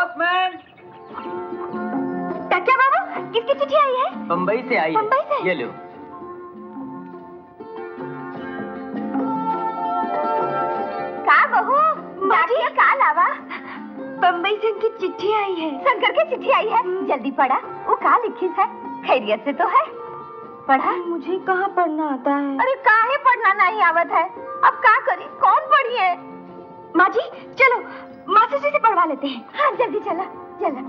Postman. क्या बाबू, किसकी चिट्ठी आई है? बम्बई से आई बम्बई से? ये लो। का बहू, माजी का लावा? बम्बई से उनकी चिट्ठी आई है। शंकर की चिट्ठी आई है? जल्दी पढ़ा, वो का लिखी है? खैरियत से तो है? पढ़ा? मुझे कहाँ पढ़ना आता है। अरे काहे पढ़ना नहीं आवत है? अब का करी, कौन पढ़ी है? माँ जी चलो मास्टर जी से पढ़वा लेते हैं। हाँ जल्दी चला चला।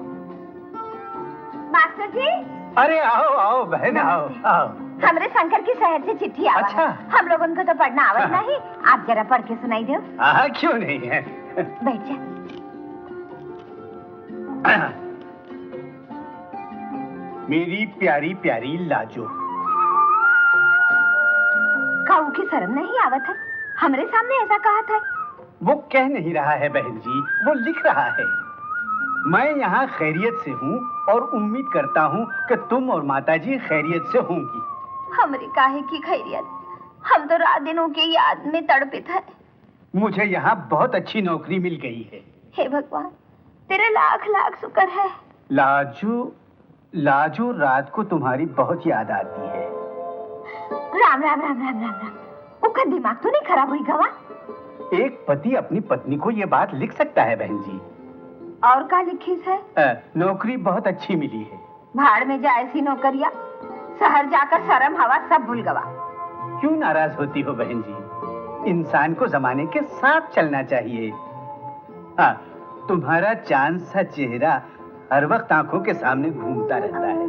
मास्टर जी। अरे आओ आओ बहन आओ आओ। हमरे शंकर की शहर से चिट्ठी आवा अच्छा। है। हम लोगों को तो पढ़ना आवत नहीं, आप जरा पढ़ के सुनाई दो। हाँ क्यों नहीं है। बैठ जा। मेरी प्यारी प्यारी लाजो। काऊ की शर्म नहीं आवत है? हमरे सामने ऐसा कहा था। वो कह नहीं रहा है बहन जी, वो लिख रहा है। मैं यहाँ खैरियत से हूँ और उम्मीद करता हूँ कि तुम और माताजी खैरियत से होंगी। हमरी काहे की खैरियत, हम तो रात दिनों की याद में तड़पित है। मुझे यहाँ बहुत अच्छी नौकरी मिल गई है। हे भगवान, तेरे लाख लाख शुक्र है। लाजो लाजो, रात को तुम्हारी बहुत याद आती है। राम राम राम राम राम राम। उसका दिमाग तो नहीं खराब हुई गवा? एक पति अपनी पत्नी को ये बात लिख सकता है बहन जी। और का लिखी है? नौकरी बहुत अच्छी मिली है। भाड़ में जा ऐसी नौकरिया, शहर जाकर शर्म हवा सब भूल गवा। क्यों नाराज होती हो बहन जी? इंसान को जमाने के साथ चलना चाहिए। हाँ, तुम्हारा चांद सा चेहरा हर वक्त आंखों के सामने घूमता रहता है।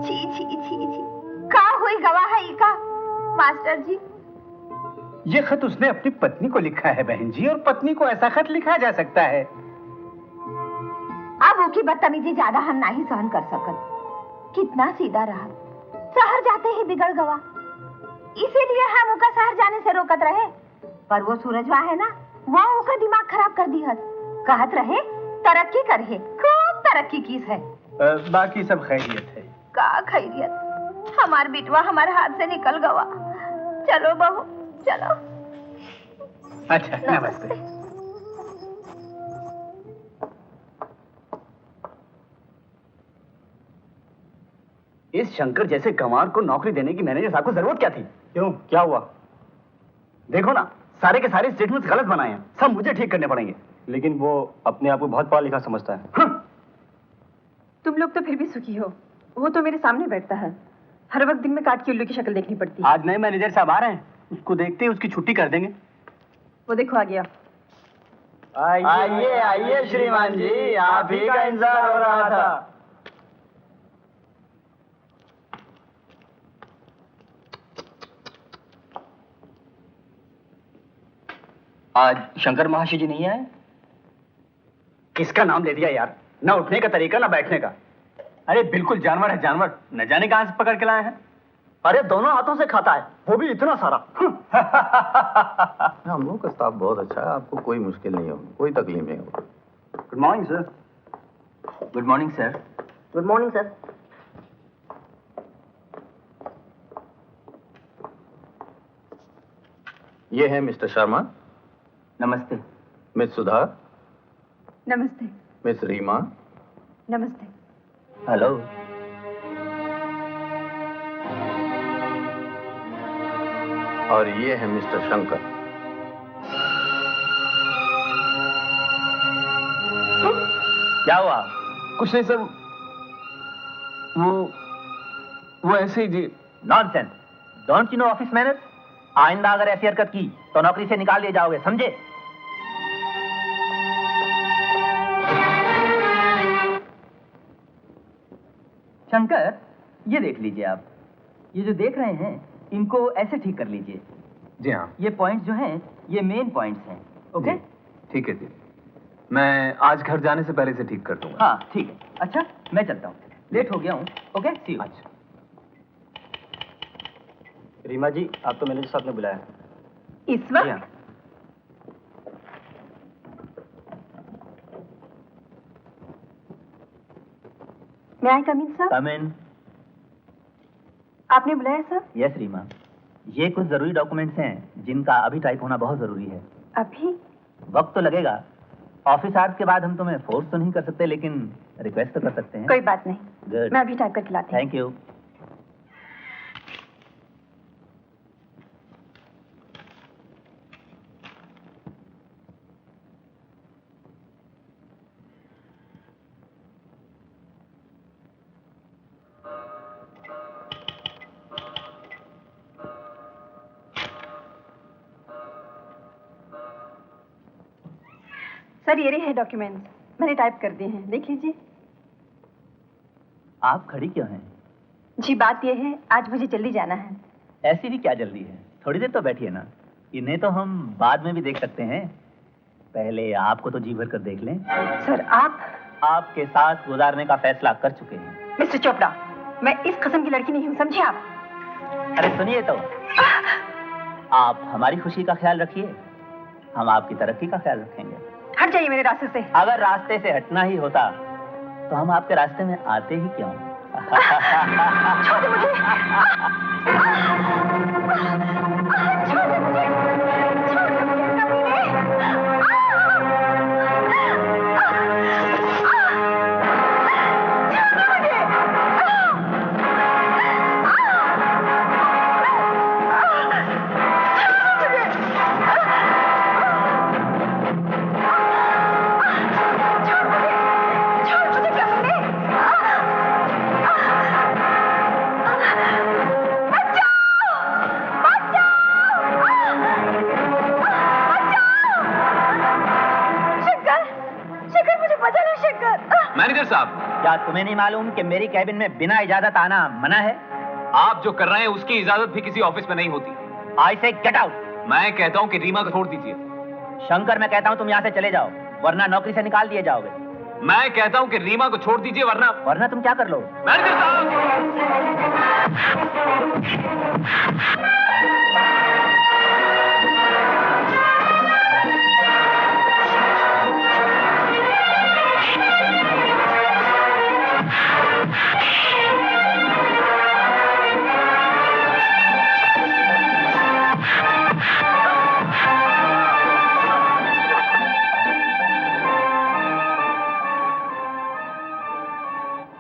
छी छी छी छी, का हुई गवा है का? मास्टर जी, ये खत उसने अपनी पत्नी को लिखा है बहन जी, और पत्नी को ऐसा खत लिखा जा सकता है? अब वो की बदतमीजी ज्यादा हम नहीं सहन कर सकत। कितना सीधा रहा, शहर जाते ही बिगड़ गवा। इसीलिए हम उनका शहर जाने से रोकत रहे। पर वो सूरजवा है ना, वो उनका दिमाग खराब कर दी है। कहत रहे तरक्की करे, खूब तरक्की की है। बाकी सब खैरियत है। का खैरियत, हमार बिटवा हमारे हाथ से निकल गवा। चलो बहू चलो। अच्छा नमस्ते। इस शंकर जैसे गंवार को नौकरी देने की मैनेजर साहब को जरूरत क्या थी? क्यों, क्या हुआ? देखो ना, सारे के सारे स्टेटमेंट्स गलत बनाए हैं, सब मुझे ठीक करने पड़ेंगे। लेकिन वो अपने आप को बहुत पढ़ा लिखा समझता है। हाँ। तुम लोग तो फिर भी सुखी हो, वो तो मेरे सामने बैठता है। हर वक्त दिन में काट के उल्लू की शक्ल देखनी पड़ती है। आज नए मैनेजर साहब आ रहे हैं, उसको देखते ही उसकी छुट्टी कर देंगे। वो देखो आ गया। आइए आइए श्रीमान जी, आप ही का इंतजार हो रहा था। आज शंकर महाशय जी नहीं आए? किसका नाम ले दिया यार, ना उठने का तरीका ना बैठने का। अरे बिल्कुल जानवर है जानवर, न जाने कहां से पकड़ के लाए हैं। अरे दोनों हाथों से खाता है, वो भी इतना सारा। हम लोग का स्टाफ बहुत अच्छा है, आपको कोई मुश्किल नहीं होगी, कोई तकलीफ नहीं होगी। Good morning sir. Good morning sir. Good morning sir. ये है मिस्टर शर्मा। नमस्ते। मिस सुधा। नमस्ते। मिस रीमा। नमस्ते। हेलो। और ये है मिस्टर शंकर। क्या हुआ? कुछ नहीं सर, वो ऐसे ही जी। Nonsense. Don't you know office manners? आइंदा अगर ऐसी हरकत की तो नौकरी से निकाल दिए जाओगे, समझे? शंकर, ये देख लीजिए आप, ये जो देख रहे हैं इनको ऐसे ठीक कर लीजिए। जी हाँ। ये पॉइंट्स जो हैं ये मेन पॉइंट्स हैं। ओके? ठीक है जी, मैं आज घर जाने से पहले से ठीक कर दूंगा। हाँ ठीक है। अच्छा मैं चलता हूँ, लेट हो गया हूँ। Okay see you. अच्छा। रीमा जी, आप तो मैनेजर साहब ने बुलाया। इस वक्त? मैं आई कम इन सर? कम इन। आपने बुलाया सर? यस रीमा, ये कुछ जरूरी डॉक्यूमेंट्स हैं जिनका अभी टाइप होना बहुत जरूरी है। अभी? वक्त तो लगेगा, ऑफिस आवर्स के बाद हम तुम्हें फोर्स तो नहीं कर सकते, लेकिन रिक्वेस्ट तो कर सकते हैं। कोई बात नहीं, गुड, मैं अभी टाइप करके लाती हूँ। Thank you. सर ये रहे हैं डॉक्यूमेंट्स, मैंने टाइप कर दिए हैं, देख लीजिए। आप खड़ी क्यों हैं? जी बात यह है, आज मुझे जल्दी जाना है। ऐसी भी क्या जल्दी है? थोड़ी देर तो बैठिए ना। इन्हें तो हम बाद में भी देख सकते हैं, पहले आपको तो जी भर कर देख लें। सर आप आपके साथ गुजारने का फैसला कर चुके हैं। मिस्टर चोपड़ा, मैं इस किस्म की लड़की नहीं हूँ, समझे आप? अरे सुनिए तो, आप हमारी खुशी का ख्याल रखिए, हम आपकी तरक्की का ख्याल रखेंगे। हट जाइए मेरे रास्ते से। अगर रास्ते से हटना ही होता तो हम आपके रास्ते में आते ही क्यों? छोड़ दे मुझे। छोड़ दे मुझे। छोड़ दे मुझे कमीने। मैनेजर साहब, क्या तुम्हें नहीं मालूम कि मेरी कैबिन में बिना इजाजत आना मना है? आप जो कर रहे हैं उसकी इजाजत भी किसी ऑफिस में नहीं होती। आई से गेट आउट। मैं कहता हूं कि रीमा को छोड़ दीजिए। शंकर, मैं कहता हूं तुम यहाँ से चले जाओ, वरना नौकरी से निकाल दिए जाओगे। मैं कहता हूं कि रीमा को छोड़ दीजिए, वरना तुम क्या कर लो? मैनेजर साहब!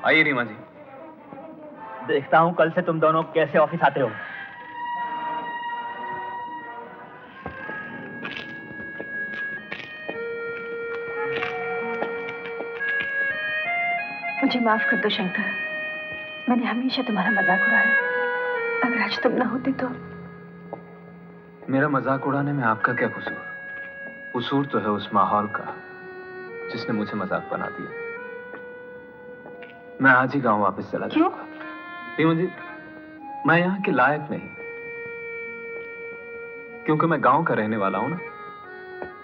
आइए रीमा जी। देखता हूं कल से तुम दोनों कैसे ऑफिस आते हो। मुझे माफ कर दो शंकर, मैंने हमेशा तुम्हारा मजाक उड़ाया। अगर आज तुम ना होते तो। मेरा मजाक उड़ाने में आपका क्या कसूर? कसूर तो है उस माहौल का जिसने मुझे मजाक बना दिया। मैं आज ही गांव वापस चला क्यों? रीमा जी, मैं यहाँ के लायक नहीं, क्योंकि मैं गांव का रहने वाला हूं ना।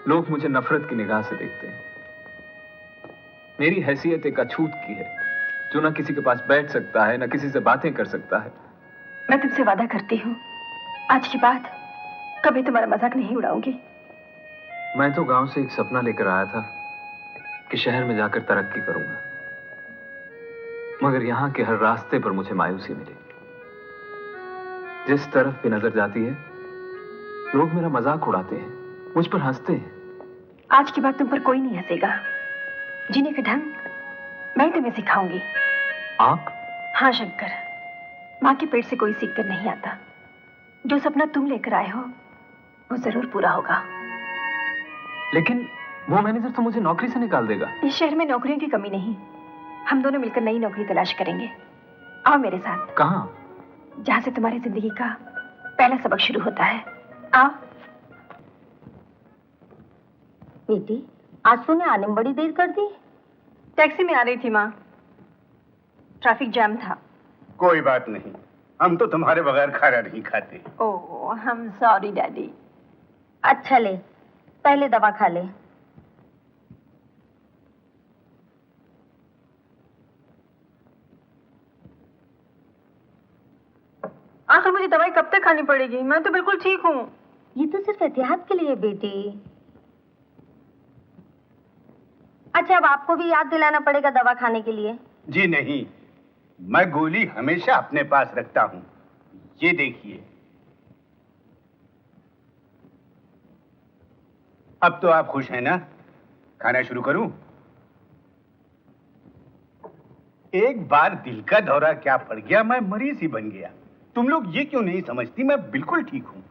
लोग मुझे नफरत की निगाह से देखते हैं। मेरी हैसियत एक अछूत की है, जो ना किसी के पास बैठ सकता है, ना किसी से बातें कर सकता है। मैं तुमसे वादा करती हूँ, आज के बाद कभी तुम्हारा मजाक नहीं उड़ाऊंगी। मैं तो गांव से एक सपना लेकर आया था कि शहर में जाकर तरक्की करूंगा, मगर यहाँ के हर रास्ते पर मुझे मायूसी मिली। जिस तरफ भी नजर जाती है, लोग मेरा मजाक उड़ाते हैं, मुझ पर हंसते हैं। आज के बाद तुम पर कोई नहीं हंसेगा। जीने का ढंग मैं तुम्हें सिखाऊंगी। आप? हाँ शंकर, माँ के पेट से कोई सीख कर नहीं आता। जो सपना तुम लेकर आए हो वो जरूर पूरा होगा। लेकिन वो मैनेजर तो मुझे नौकरी से निकाल देगा। इस शहर में नौकरियों की कमी नहीं, हम दोनों मिलकर नई नौकरी तलाश करेंगे। आओ मेरे साथ। कहाँ? जहाँ से तुम्हारी जिंदगी का पहला सबक शुरू होता है। आओ। बेटी, आज तूने आने में बड़ी देर कर दी। टैक्सी में आ रही थी माँ, ट्रैफिक जैम था। कोई बात नहीं, हम तो तुम्हारे बगैर खाना नहीं खाते। ओह, हम सॉरी डैडी। अच्छा ले, पहले दवा खा ले। आखिर मुझे दवाई कब तक खानी पड़ेगी? मैं तो बिल्कुल ठीक हूँ। ये तो सिर्फ एहतियात के लिए बेटी। अच्छा, अब आपको भी याद दिलाना पड़ेगा दवा खाने के लिए। जी नहीं, मैं गोली हमेशा अपने पास रखता हूँ। ये देखिए। अब तो आप खुश हैं ना? खाना शुरू करूं? एक बार दिल का दौरा क्या पड़ गया, मैं मरीज ही बन गया। तुम लोग ये क्यों नहीं समझती, मैं बिल्कुल ठीक हूँ।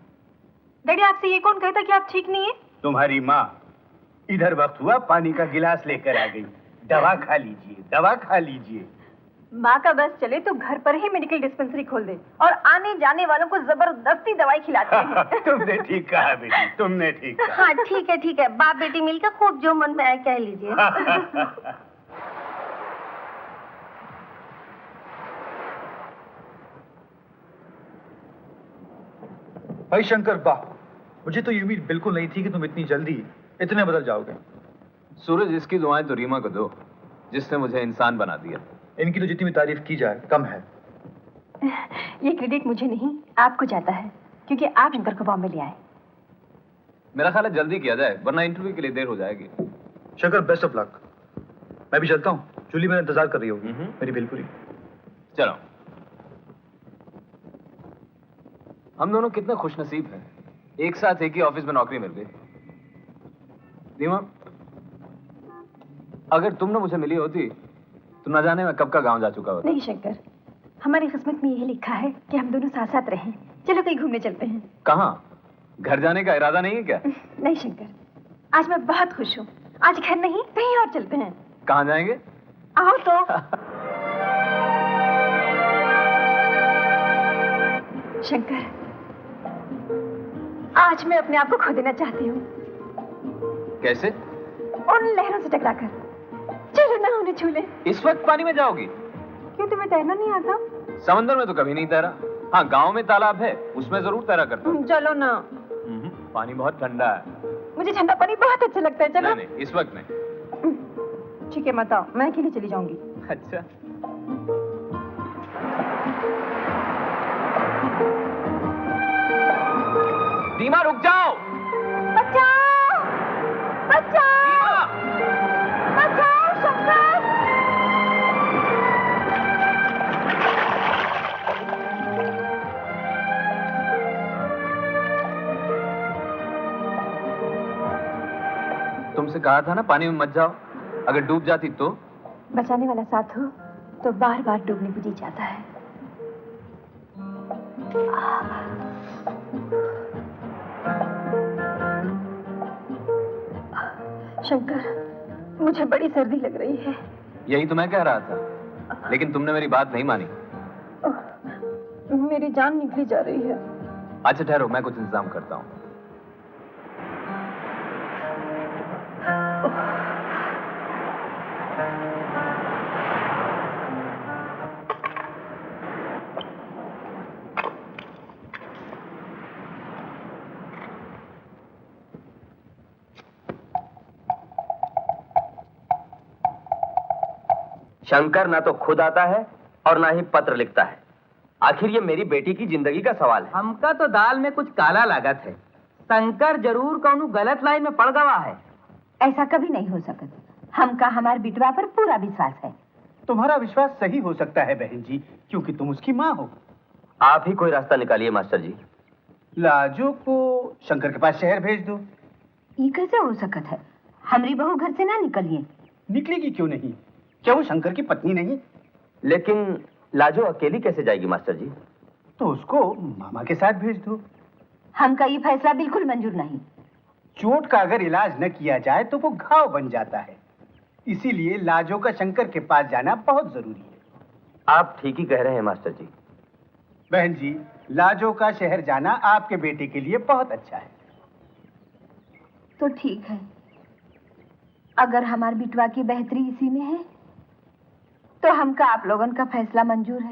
डैडी, आपसे ये कौन कहता कि आप ठीक नहीं है? तुम्हारी माँ इधर वक्त हुआ पानी का गिलास लेकर आ गई। दवा खा लीजिए, दवा खा लीजिए। माँ का बस चले तो घर पर ही मेडिकल डिस्पेंसरी खोल दे और आने जाने वालों को जबरदस्ती दवाई खिलाते हैं। तुमने ठीक कहा बेटी, तुमने ठीक कहा। हाँ ठीक है, बाप बेटी मिलकर खूब जो मन में आए कह लीजिए। भाई शंकर, वाह, मुझे तो ये उम्मीद बिल्कुल नहीं थी कि तुम इतनी जल्दी इतने बदल जाओगे। सूरज, इसकी दुआएं तो रीमा को दो, जिसने मुझे इंसान बना दिया। इनकी तो जितनी भी तारीफ की जाए कम है। ये क्रेडिट मुझे नहीं, आपको जाता है, क्योंकि आप शंकर को बॉम्बे ले आए। मेरा ख्याल है जल्दी किया जाए, वरना इंटरव्यू के लिए देर हो जाएगी। Shankar, best of luck. मैं भी चलता हूँ, जूली मेरा इंतजार कर रही होगी, मेरी भेलपुरी। चलो। हम दोनों कितने खुशनसीब हैं, एक साथ एक ही ऑफिस में नौकरी मिल गई। रीमा, अगर तुम ना मुझे मिली होती तो न जाने मैं कब का गांव जा चुका होता। नहीं शंकर, हमारी किस्मत में यही लिखा है कि हम दोनों साथ साथ रहें। चलो कहीं घूमने चलते हैं। कहाँ? घर जाने का इरादा नहीं है क्या? नहीं शंकर, आज मैं बहुत खुश हूँ। आज घर नहीं, कहीं और चलते हैं। कहाँ जाएंगे? आओ तो। शंकर, आज मैं अपने आप को खो देना चाहती हूँ। कैसे? उन लहरों से टकराकर। चलो ना उन्हें छू ले। इस वक्त पानी में जाओगी? क्यों, तुम्हें तैरना नहीं आता? समंदर में तो कभी नहीं तैरा। हाँ, गांव में तालाब है, उसमें जरूर तैरा करता हूँ। चलो ना। पानी बहुत ठंडा है। मुझे ठंडा पानी बहुत अच्छा लगता है। चलो। नहीं, इस वक्त नहीं। ठीक है, मत आओ, मैं अकेली चली जाऊंगी। अच्छा। रीमा, रुक जाओ। बचाओ, बचाओ, बचाओ शंकर। तुमसे कहा था ना पानी में मत जाओ, अगर डूब जाती तो? बचाने वाला साथ हो तो बार बार डूबने को जी जाता है। शंकर, मुझे बड़ी सर्दी लग रही है। यही तो मैं कह रहा था, लेकिन तुमने मेरी बात नहीं मानी। मेरी जान निकली जा रही है। अच्छा ठहरो, मैं कुछ इंतजाम करता हूँ। शंकर ना तो खुद आता है और ना ही पत्र लिखता है। आखिर ये मेरी बेटी की जिंदगी का सवाल है। हमका तो दाल में कुछ काला लागत है। शंकर जरूर कौनो गलत लाइन में पड़ गवा है। ऐसा कभी नहीं हो सकता। हमका हमारे बिटवा पर पूरा विश्वास है। तुम्हारा विश्वास सही हो सकता है बहन जी, क्योंकि तुम उसकी माँ हो। आप ही कोई रास्ता निकालिए मास्टर जी। लाजो को शंकर के पास शहर भेज दो। ये कैसे हो सकता है? हमारी बहू घर से ना निकलिए। निकलेगी क्यों नहीं? क्या वो शंकर की पत्नी नहीं? लेकिन लाजो अकेली कैसे जाएगी मास्टर जी? तो उसको मामा के साथ भेज दो। हमका ये फैसला बिल्कुल मंजूर नहीं। चोट का अगर इलाज न किया जाए तो वो घाव बन जाता है। इसीलिए लाजो का शंकर के पास जाना बहुत जरूरी है। आप ठीक ही कह रहे हैं मास्टर जी। बहन जी, लाजो का शहर जाना आपके बेटे के लिए बहुत अच्छा है। तो ठीक है, अगर हमारे बिटवा की बेहतरी इसी में है तो हमका आप लोगन का फैसला मंजूर है।